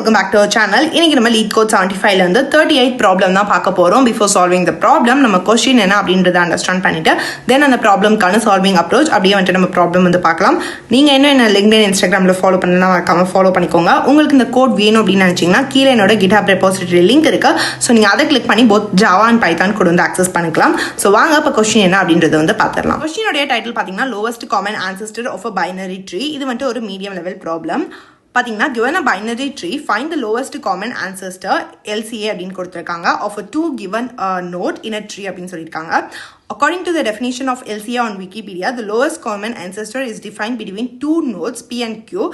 welcome back to our channel. இன்னைக்கு நம்ம Leetcode 75 ல இருந்து 38 ப்ராப்ளம் தான் பார்க்க போறோம். Before solving the problem நம்ம क्वेश्चन என்ன அப்படின்றத அண்டர்ஸ்டாண்ட் பண்ணிட்டு தென் அந்த ப்ராப்ளம்க்கான சால்விங் அப்ரோச் அப்படியே வந்து நம்ம ப்ராப்ளம் வந்து பார்க்கலாம். நீங்க என்ன LinkedIn Instagramல ஃபாலோ பண்ணனும்னா மறக்காம ஃபாலோ பண்ணிக்கோங்க. உங்களுக்கு இந்த கோட் வேணும் அப்படின்னு நினைச்சீங்கன்னா கீழே என்னோட GitHub repository லிங்க் இருக்கு. சோ நீங்க அதை கிளிக் பண்ணி both Java and Python code வந்து அக்சஸ் பண்ணிக்கலாம். சோ வாங்க இப்ப क्वेश्चन என்ன அப்படின்றத வந்து பார்த்திடலாம். क्वेश्चनோட டைட்டில் பாத்தீங்கன்னா lowest common ancestor of a binary tree. இது வந்து ஒரு மீடியம் லெவல் ப்ராப்ளம். பாத்தீங்கன்னா given a binary tree find the lowest common ancestor LCA அப்படின்னு கொடுத்திருக்காங்க of a two given node in a tree அப்படின்னு சொல்லிருக்காங்க. According to the definition of LCA on Wikipedia, the lowest common ancestor is defined between two nodes P and Q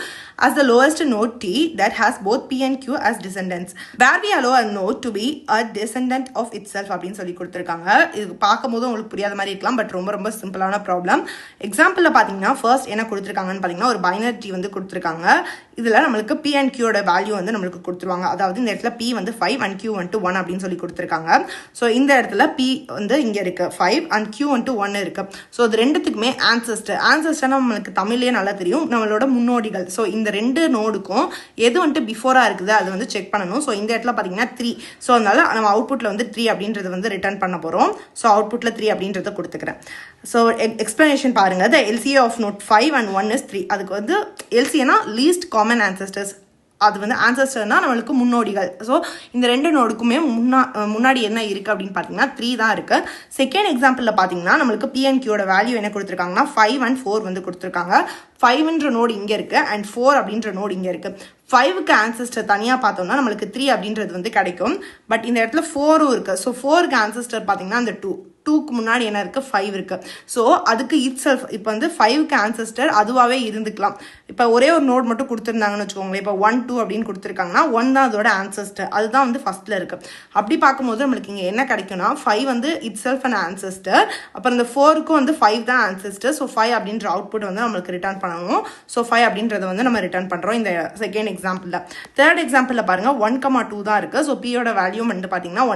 as the lowest node T that has both P and Q as descendants. Where we allow a node to be a descendant of itself அப்படின்னு சொல்லி கொடுத்திருக்காங்க. இது பார்க்கும்போது உங்களுக்கு புரியாத மாதிரி இருக்கலாம், but ரொம்ப ரொம்ப சிம்பிளான ப்ராப்ளம். எக்ஸாம்பிளில் பார்த்தீங்கன்னா ஃபர்ஸ்ட் என்ன கொடுத்துருக்காங்கன்னு பார்த்தீங்கன்னா ஒரு பைனரி ட்ரீ வந்து கொடுத்துருக்காங்க. இதில் நம்மளுக்கு P and Qயோட வேல்யூ வந்து நம்மளுக்கு கொடுத்துருவாங்க. அதாவது இந்த இடத்துல P வந்து 5 and Q வந்து 1 அப்படின்னு சொல்லி கொடுத்துருக்காங்க. ஸோ இந்த இடத்துல P வந்து இங்கே இருக்கு 5 and Q வந்து 1 இருக்கு. ஸோ இது ரெண்டுத்துக்குமே ஆன்செஸ்டர் நம்மளுக்கு தமிழ்லேயே நல்லா தெரியும், நம்மளோட முன்னோடிகள். ஸோ இந்த ரெண்டு நோடுக்கும் எது வந்துட்டு பிஃபோரா இருக்குது அது வந்து செக் பண்ணணும். ஸோ இந்த இடத்துல பார்த்தீங்கன்னா 3. ஸோ அதனால நம்ம அவுட்புட்ல வந்து 3 அப்படின்றது வந்து ரிட்டர்ன் பண்ண போறோம். ஸோ அவுட்புட்ல 3 அப்படின்றத கொடுத்துக்கிறேன். ஸோ எக்ஸ்பிளனேஷன் பாருங்க. The LCA of node 5 and 1 is 3. அதுக்கு வந்து LCAனா least common ancestors. அது வந்து ஆன்செஸ்டர்னா நம்மளுக்கு முன்னோடிகள். ஸோ இந்த ரெண்டு நோடுக்குமே முன்னாடி என்ன இருக்குது அப்படின்னு பார்த்தீங்கன்னா 3 தான் இருக்குது. செகண்ட் எக்ஸாம்பிளில் பார்த்தீங்கன்னா நம்மளுக்கு P and Qயோட வேல்யூ என்ன கொடுத்துருக்காங்கன்னா 5 and 4 வந்து கொடுத்துருக்காங்க. 5ன்ற நோடு இங்கே இருக்குது அண்ட் 4 அப்படின்ற நோடு இங்கே இருக்குது. 5க்கு ஆன்செஸ்டர் தனியாக பார்த்தோம்னா நம்மளுக்கு 3 அப்படின்றது வந்து கிடைக்கும். பட் இந்த இடத்துல 4ம் இருக்குது. ஸோ 4க்கு ஆன்செஸ்டர் பார்த்தீங்கன்னா அந்த 2க்கு முன்னாடி என்ன இருக்குது 5 இருக்குது. ஸோ அதுக்கு இட்செல்ஃப் இப்போ வந்து 5க்கு ஆன்செஸ்டர் அதுவாகவே இருந்துக்கலாம். இப்போ ஒரே ஒரு நோட் மட்டும் கொடுத்துருந்தாங்கன்னு வச்சுக்கோங்களேன். இப்போ 1 2 அப்படின்னு கொடுத்துருக்காங்கன்னா 1 தான் அதோட ஆன்செஸ்டர், அதுதான் வந்து ஃபர்ஸ்ட்ல இருக்குது. அப்படி பார்க்கும்போது நம்மளுக்கு இங்கே என்ன கிடைக்கும்னா 5 வந்து இட்செல்ஃப் அண்ட் ஆன்செஸ்டர், அப்புறம் இந்த 4க்கும் வந்து 5 தான் ஆன்செஸ்டர். ஸோ 5 அப்படின்ற அவுட்புட் வந்து நம்மளுக்கு ரிட்டர்ன் பண்ணணும். ஸோ 5 அப்படின்றத வந்து நம்ம ரிட்டர்ன் பண்ணுறோம் இந்த செகண்ட் எக்ஸாம்பிளில். தேர்ட் எக்ஸாம்பிளில் பாருங்கள் 1,2 தான் இருக்குது. ஸோ பியோட வேல்யூ வந்து பார்த்தீங்கன்னா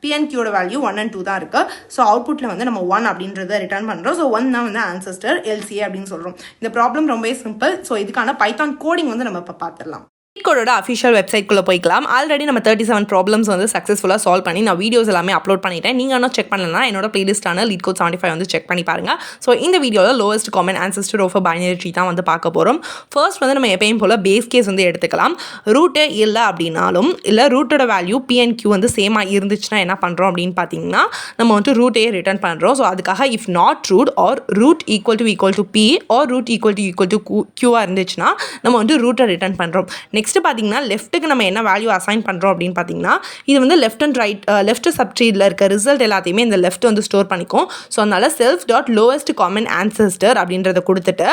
P and Qயோட வேல்யூ 1 and 2 தான் இருக்குது. ஸோ அவுட்புட்டில் வந்து நம்ம 1 அப்படின்றத ரிட்டர்ன் பண்ணுறோம். ஸோ 1 தான் வந்து ஆன்செஸ்டர் LCA அப்படின்னு சொல்கிறோம். இந்த ப்ராப்ளம் ரொம்பவே சிம்பிள். ஸோ இதுக்கான பைத்தான் கோடிங் வந்து நம்ம இப்போ பார்த்துடலாம். Leetcodeோட அஃபிஷியல் வெப்சைட்குள்ளே போய்க்கலாம். ஆல்ரெடி நம்ம 37 ப்ராப்ளம்ஸ் வந்து சக்ஸஸ்ஃபுல்லாக சால்வ் பண்ணி நான் வீடியோஸ் எல்லாமே அப்லோட் பண்ணிட்டேன். நீங்கள் இன்னும் செக் பண்ணலன்னா என்னோட பிளேலிஸ்டான Leetcode 75 வந்து செக் பண்ணி பாருங்கள். ஸோ இந்த வீடியோவில் lowest common ancestor of binary tree தான் வந்து பார்க்க போகிறோம். ஃபர்ஸ்ட் வந்து நம்ம எப்பயும் போல் பேஸ் கேஸ் வந்து எடுத்துக்கலாம். ரூட்டே இல்லை அப்படின்னாலும் இல்லை ரூட்டோட வேல்யூ P and Q வந்து சேமாக இருந்துச்சுன்னா என்ன பண்ணுறோம் அப்படின்னு பார்த்தீங்கன்னா நம்ம வந்து ரூட்டையே ரிட்டர்ன் பண்ணுறோம். ஸோ அதுக்காக if not root or root equal to P or root equal to Qவாக இருந்துச்சுன்னா நம்ம வந்து ரூட்டை ரிட்டர்ன் பண்ணுறோம். நெக்ஸ்ட் பார்த்தீங்கன்னா லெஃப்ட்டுக்கு நம்ம என்ன வேல்யூ அசைன் பண்ணுறோம் அப்படின்னு பார்த்தீங்கன்னா இது வந்து லெஃப்ட் அண்ட் ரைட் லெஃப்ட் சப்ட்ரீடில் இருக்க ரிசல்ட் எல்லாத்தையுமே இந்த லெஃப்ட் வந்து ஸ்டோர் பண்ணிக்கும். ஸோ அதனால self dot lowest common ancestor அப்படின்றத கொடுத்துட்டு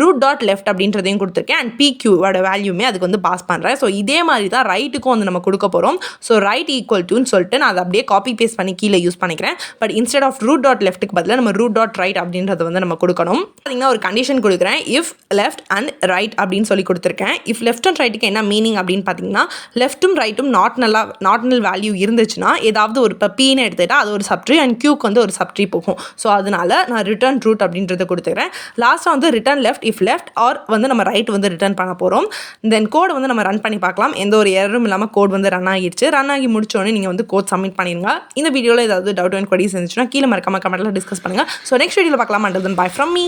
ரூட் டாட் லெஃப்ட் அப்படின்றதையும் கொடுத்துருக்கேன் அண்ட் PQவோட வேல்யூமே அதுக்கு வந்து பாஸ் பண்ணுறேன். ஸோ இதே மாதிரி தான் ரைட்டுக்கும் வந்து நம்ம கொடுக்க போகிறோம். ஸோ ரைட் ஈக்குவல் டுன்னு சொல்லிட்டு நான் அதை அப்படியே காப்பி பேஸ்ட் பண்ணி கீழே யூஸ் பண்ணிக்கிறேன். But instead of root dot லெஃப்ட்டுக்கு பதிலாக நம்ம ரூட் டாட் ரைட் அப்படின்றத வந்து நம்ம கொடுக்கணும். பார்த்தீங்கன்னா ஒரு கண்டிஷன் கொடுக்குறேன். இஃப் லெஃப்ட் அண்ட் ரைட் அப்படின்னு சொல்லி கொடுத்துருக்கேன். இஃப் லெஃப்ட் அண்ட் ரைட்டுக்கு என்ன மீனிங் அப்படின்னு பார்த்தீங்கன்னா லெஃப்ட்டும் ரைட்டும் நாட்னல் வேல்யூ இருந்துச்சுன்னா ஏதாவது ஒரு இப்போ Pன்னு எடுத்துட்டா அது ஒரு சப்ட்ரீ அண்ட் Qக்கு வந்து ஒரு சப்ட்ரீ போகும். ஸோ அதனால நான் ரிட்டர்ன் ரூட் அப்படின்றத கொடுத்துக்கிறேன். லாஸ்ட்டாக வந்து return left if left or வந்து நம்ம ரைட் வந்து ரிட்டர்ன் பண்ண போகிறோம். தென் கோட் வந்து நம்ம ரன் பண்ணி பார்க்கலாம். எந்த ஒரு எரரும் இல்லாமல் கோட் வந்து ரன் ஆகிடுச்சு. ரன் ஆகி முடிச்சோடனே நீங்கள் வந்து கோட் சப்மிட் பண்ணிடுங்க. இந்த வீடியோவில் ஏதாவது டவுட் அண்ட் குவரிஸ் இருந்துச்சுன்னா கீழே மறக்காம கமெண்ட்டில் டிஸ்கஸ் பண்ணுங்கள். ஸோ நெக்ஸ்ட் வீடியோவில் பார்க்கலாம். And then by from me.